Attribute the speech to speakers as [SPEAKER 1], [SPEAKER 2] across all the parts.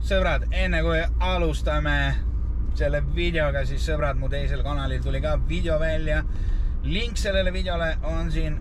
[SPEAKER 1] sõbrad, enne kui alustame selle videoga, siis sõbrad, mu teisel kanalil tuli ka video välja. Link sellele videole on siin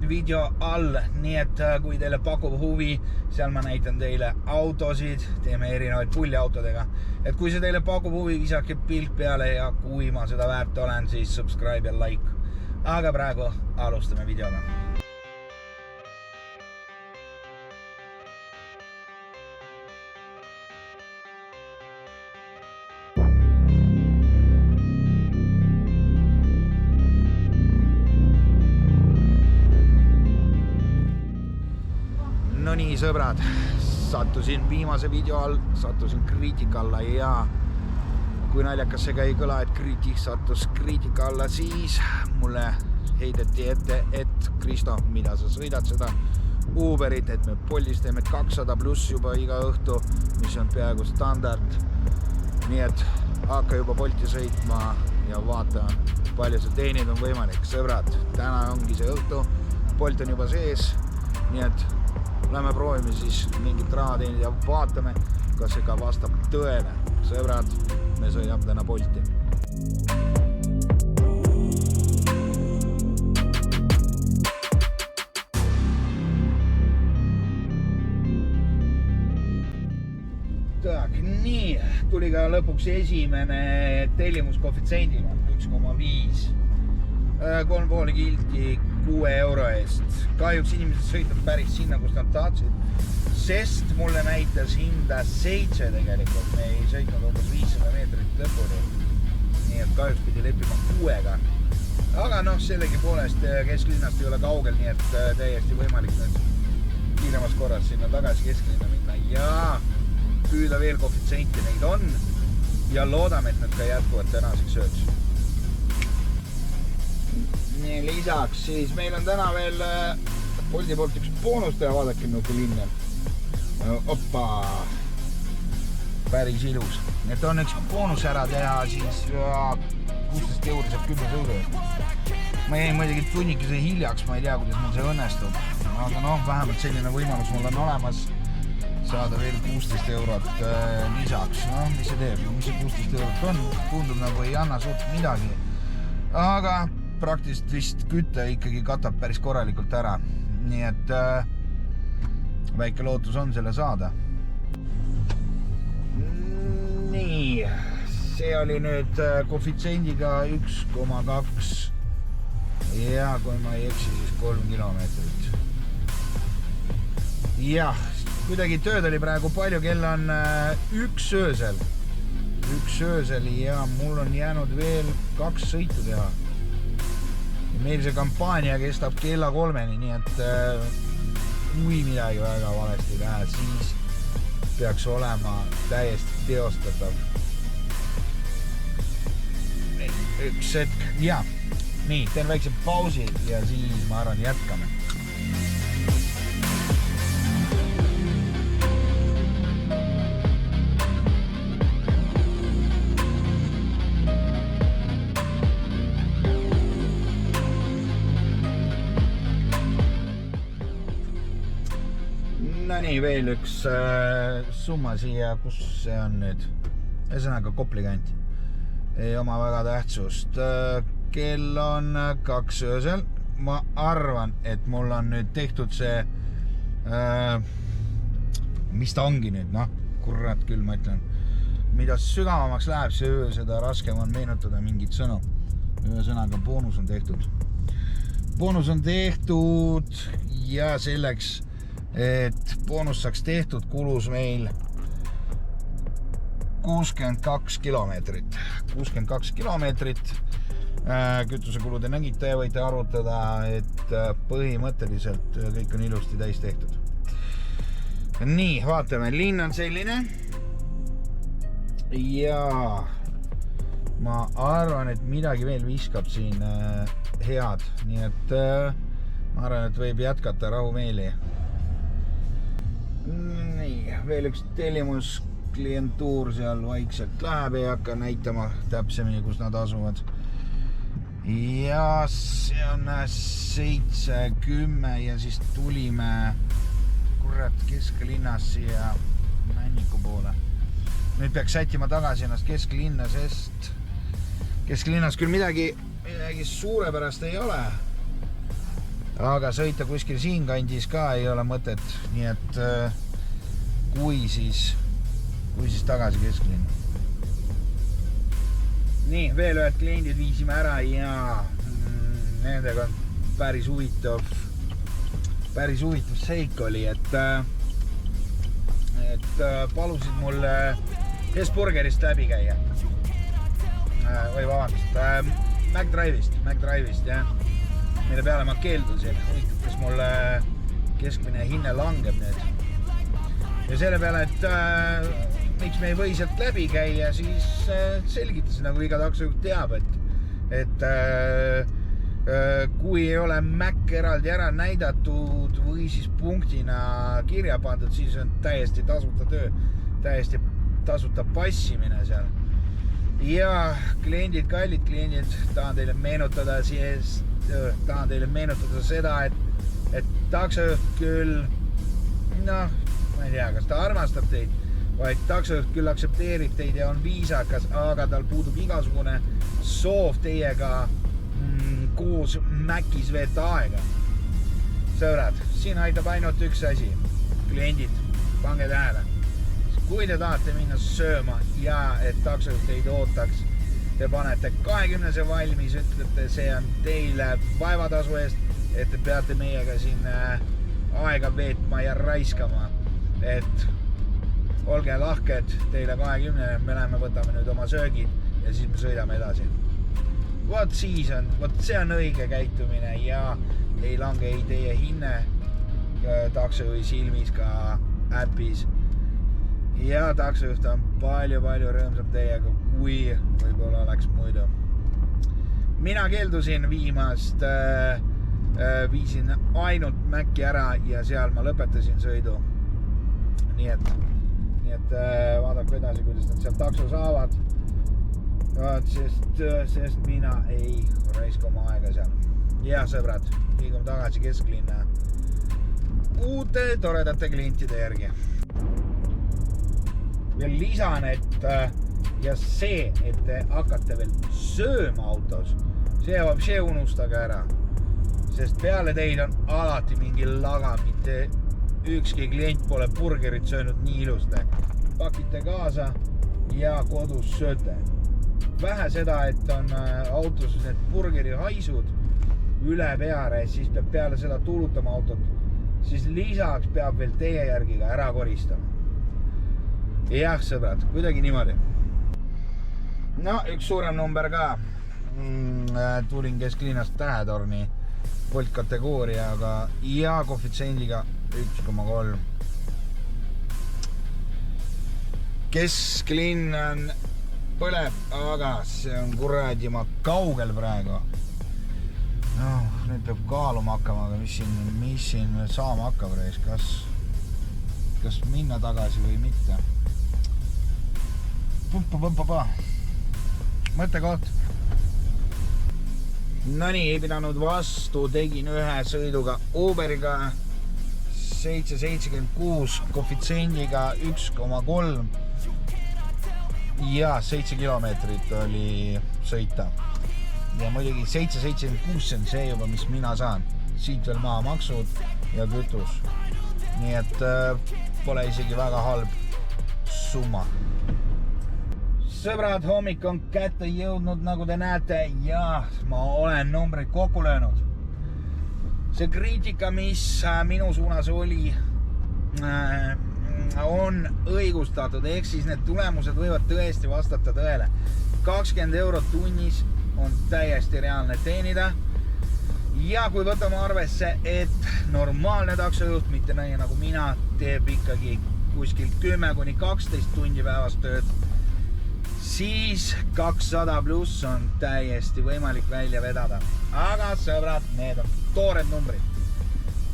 [SPEAKER 1] video all, nii et kui teile pakub huvi, seal ma näitan teile autosid, teeme erinevaid pulliautodega. Et kui see teile pakub huvi, visake pilk peale ja kui ma seda väärt olen, siis subscribe ja like. Aga praegu alustame videoga. No nii, sõbrad, sattusin viimase video all, sattusin kriitika alla ja kui naljakas see käi kõla, et kriitik sattus kriitika alla, siis mulle heideti ette, et Kristo, mida sa sõidad seda Uberit, et me Boltis teeme 200 pluss juba iga õhtu, mis on peaaegu standard. Nii et hakka juba Bolti sõitma ja vaata, palju see teenid on võimalik. Sõbrad, täna ongi see õhtu, Bolt on juba sees, nii et lähme proovime siis mingit raha teenida ja vaatame, kas see ka vastab tõele. Sõbrad, me sõidab täna Bolti. Tak, nii, tuli ka lõpuks esimene tellimuskoefitsiendiga 1,5. 3,5 kilti 6 euro eest. Kahjuks inimesed sõitavad päris sinna, kus nad tahtsid, sest mulle näitas hinda 7 tegelikult. Me ei sõitnud umbes 500 meetrit lõpuni. Nii et kahjuks pidi leppima 6-ga. Aga noh, sellegi poolest kesklinnast ei ole kaugel, nii et täiesti võimalik nüüd kiiremas korras sinna tagasi kesklinna minna. Ja püüda veel koefitsienti neid on ja loodame, et need ka jätkuvad tänaseks ööks. Nii, lisaks siis meil on täna veel Bolti poolt üks boonus teha, vaadake nuku linna. Oppa, päris ilus. Et on üks boonus ära teha siis 16 euro saab 10 sõudu. Ma jäin muidugi tunnikese hiljaks, ma ei tea, kuidas mul see õnnestub. Aga noh, vähemalt selline võimalus mul on olemas saada veel 16 eurot lisaks. No, mis see teeb? Mis see 16 eurot on? Tundub nagu ei anna suht midagi. Aga praktiliselt vist kütte ikkagi katab päris korralikult ära. Nii et väike lootus on selle saada. Nii, see oli nüüd koefitsiendiga 1,2 ja kui ma ei eksi, siis 3 kilomeetrit. Jah, kuidagi tööd oli praegu palju, kell on 1 öösel. 1 öösel ja mul on jäänud veel 2 sõitu teha. Meil see kampaania kestab kella 3-ni, nii et kui midagi väga valesti ei lähe, siis peaks olema täiesti teostatav. Üks hetk, ja nii, teen väikse pausi ja siis ma arvan jätkame. Nii, veel üks summa siia, kus see on nüüd? Ühesõnaga Kopli kant. Ei oma väga tähtsust. Kell on 2 öösel. Ma arvan, et mul on nüüd tehtud see mis ta ongi nüüd, noh, kurat küll ma ütlen. Mida sügavamaks läheb see öö, seda raskem on meenutada mingit sõnu. Ühesõnaga boonus on tehtud. Boonus on tehtud ja selleks et boonus saaks tehtud, kulus meil 62 kilomeetrit. 62 kilomeetrit. Kütusekulude nägite ja võite arvutada, et põhimõtteliselt kõik on ilusti täis tehtud. Nii, vaatame, linn on selline. Ja ma arvan, et midagi veel viskab siin head. Nii et ma arvan, et võib jätkata rahumeeli. Nii, veel üks tellimus klientuur seal vaikselt läheb, ei hakka näitama täpsemini, kus nad asuvad. Ja see on 7-10 ja siis tulime kurat kesklinnas siia Männiku poole. nüüd peaks sättima tagasi ennast kesklinna, sest kesklinnas küll midagi suurepärast ei ole. Aga sõita kuskil siin kandis ka ei ole mõtet, nii et kui siis tagasi kesklinna. Nii, veel ühed kliendid viisime ära ja nendega on päris huvitav seik oli, et palusid mul Hesburgerist läbi käia. Või vabandust, McDrive'ist, jah. Mille peale ma keeldusin, huvitav, kas mul keskmine hinne langeb nüüd. Ja selle peale, et miks me ei või sealt läbi käia, siis selgitasin, nagu iga taksojuht teab, et kui ei ole Mac eraldi ära näidatud või siis punktina kirja pandud, siis on täiesti tasuta töö, täiesti tasuta passimine seal. Ja kallid kliendid, tahan teile meenutada seda, et taksojuht küll, ma ei tea, kas ta armastab teid, vaid taksojuht küll aksepteerib teid ja on viisakas, aga tal puudub igasugune soov teiega koos Mäkis veeta aega. Sõbrad, siin aitab ainult üks asi. Kliendid, pange tähele. Kui te tahate minna sööma ja et taksojuht teid ootaks, te panete 20 valmis, ütlete, see on teile vaevatasu eest, et te peate meiega siin aega veetma ja raiskama. Et olge lahked, teile 20, me läheme, võtame nüüd oma söögid ja siis me sõidame edasi. Vot see on õige käitumine ja ei lange ei teie hinne taksojuhi silmis ka äpis. Ja taksojuht on palju rõõmsam teiega, kui võib-olla oleks muidu. Mina keeldusin viimast, viisin ainult Mäkki ära ja seal ma lõpetasin sõidu. Nii et vaadake edasi, kuidas nad seal takso saavad. Sest mina ei raiska oma aega seal. Ja sõbrad, liigume tagasi kesklinna uute toredate klientide järgi. Veel lisan, et te hakkate veel sööma autos, see unustage ära. Sest peale teil on alati mingi laga, mitte ükski klient pole burgerit söönud nii ilusti. Pakite kaasa ja kodus sööte. Vähe seda, et on autos need burgeri haisud üle peale, siis peab peale seda tuulutama autot, siis lisaks peab veel teie järgi ka ära koristama. Jah, sõbrad, kuidagi niimoodi. No, üks suurem number ka. Tulin kesklinnast Tähetorni Bolt kategooriaga ja koefitseendiga 1,3. Kesklinn on põleb, aga see on kuradi kaugel praegu. No, nüüd peab kaaluma hakkama, aga mis siin saama hakkab reis, kas minna tagasi või mitte. Mõttekoht. No nii, ei pidanud vastu, tegin ühe sõiduga Uberiga 776 koefitseendiga 1,3 ja 7 kilomeetrit oli sõita. Ja muidugi 776 on see juba, mis mina saan. Siit veel maa maksud ja kütus. Nii et pole isegi väga halb summa. Sõbrad, hommik on kätte jõudnud, nagu te näete, ja ma olen numbreid kokku löönud. See kriitika, mis minu suunas oli, on õigustatud, ehk siis need tulemused võivad tõesti vastata tõele. 20 eurot tunnis on täiesti reaalne teenida. Ja kui võtame arvesse, et normaalne taksojuht, mitte näie nagu mina, teeb ikkagi kuskil 10–12 tundi päevast tööd, siis 200 pluss on täiesti võimalik välja vedada. Aga sõbrad, need on toored numbrid.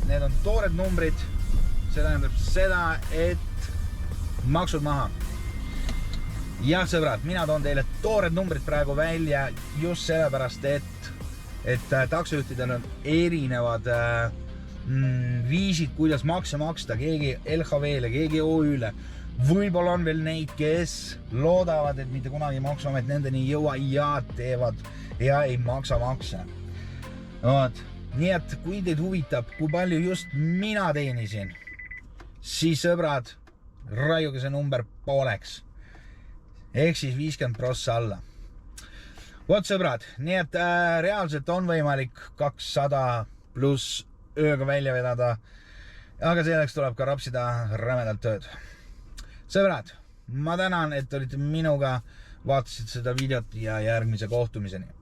[SPEAKER 1] Need on toored numbrid. See tähendab seda, et maksud maha. Jah, sõbrad, mina toon teile toored numbrid praegu välja just sellepärast, et taksojuhtidel on erinevad viisid, kuidas makse maksta, keegi LHV-le, keegi OÜ-le, Võib-olla on veel neid, kes loodavad, et mitte kunagi maksuamet nendeni ei jõua ja teevad ja ei maksa makse. Nii et kui teid huvitab, kui palju just mina teenisin, siis sõbrad, raiuge see number pooleks. Ehk siis 50% alla. Vot sõbrad, nii et reaalselt on võimalik 200 pluss ööga välja vedada, aga selleks tuleb ka rapsida rämedalt tööd. Sõbrad, ma tänan, et olite minuga, vaatasid seda videot ja järgmise kohtumiseni.